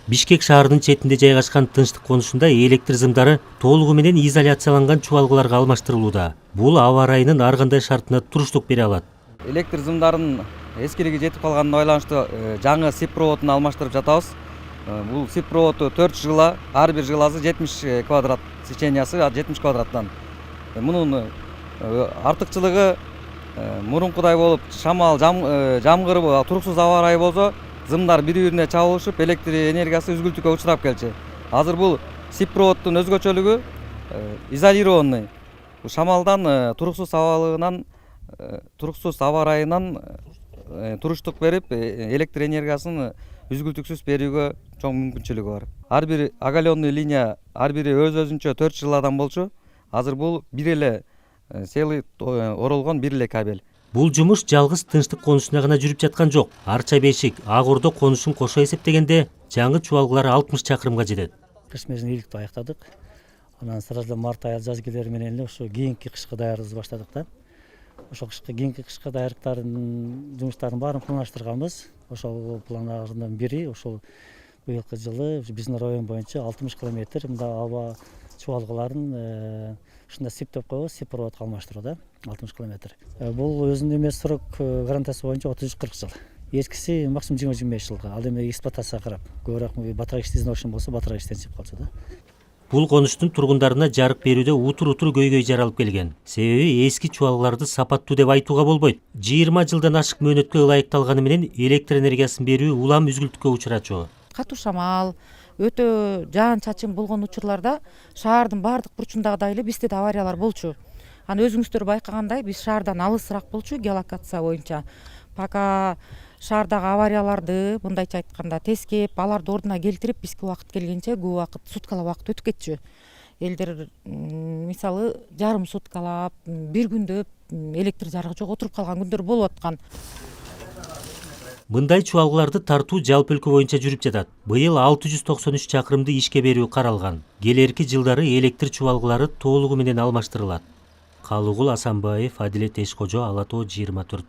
Бишкек шаарынын четинде жайгашкан тынчтык конушунда электр зымдары толугу менен изоляцияланган чубалгыларга алмаштырылууда. Бул аба ырайынын ар кандай шартына туруштук бере алат. Электр зымдарынын эскилиги жетип калганына байланыштуу жаңы сип проводун алмаштырып жатабыз. Бул сип проводу 4 жыла, ар бир жыласы 70 квадрат, сечениясы 70 квадраттан. Мунун артыкчылыгы мурункудай болуп шамал, жамгыр, туруксуз аба ырайы болсо зымдар бири-бирине чабылышып, электр энергиясы үзгүлтүккө учурап келчү. Азыр бул сип проводдун өзгөчөлүгү изолированный. Шамалдан туруксуз аба ырайынан туруштук берип, электр энергиясын үзгүлтүксүз берүүгө чоң мүмкүнчүлүгү бар. Ар бир оголенный линия, ар бири өз-өзүнчө 4 жыладан болчу. Азыр бул бир эле целый оролгон бир эле кабель. Бул жумуш жалгыз тынчтык конушуна гана жүрүп жаткан жок. Арча бешик, Ак Ордо конушун кошо эсептегенде жаңы чубалгылар 60 чакырымга жетет. Кыш мезгилин ийгиликтүү аяктадык. Анан сразу март ай жаз келери менен эле ошо кийинки кышкы даярдыгыбызды баштадык да. Ошо кийинки кышкы даярдыктардын жумуштарын баарын пландаштырганбыз. Ошол пландардын бири ошол быйылкы жылы биздин район боюнча 60 километр мында аба чубалгыларын ушундай сиптеп коебуз, сип проводко алмаштыруу да, 60 километр. Бул өзүнүн эме срок гарантиясы боюнча 30-40 жыл. Эскиси максимум 20-25 жылга. Ал эми эксплуатацияга карап, көбүрөөк батырак иштеген окшон болсо батырак иштенип калчу да. Бул конуштун тургундарына жарык берүүдө утур-утур көйгөй жаралып келген. Себеби эски чубалгыларды сапаттуу деп айтууга болбойт. 20 жылдан ашык мөөнөткө ылайыкталганы менен электр энергиясын берүү улам үзгүлтүккө учурачу. Катуу шамал, өтө жаан чачын болгон учурларда шаардын баардык бурчундагыдай эле бизде да авариялар болчу. Аны өзүңүздөр байкагандай, биз шаардан алысыраак болчу геолокация боюнча. Пока шаардагы аварияларды, мындайча айтканда, тескеп, аларды ордуна келтирип, бизге убакыт келгенче көп убакыт, суткалап убакыт өтүп кетчү. Элдер мисалы жарым суткалап, бир күндөп электр жарыгы жок отуруп калган күндөр болуп аткан. Мындай чубалгыларды тартуу жалпы өлкө боюнча жүрүп жатат. Быйыл 693 чакырымды ишке берүү каралган. Келерки жылдары электр чубалгылары толугу менен алмаштырылат. Калыгул Асанбаев, Адилет Эшкожо, Ала Тоо 24.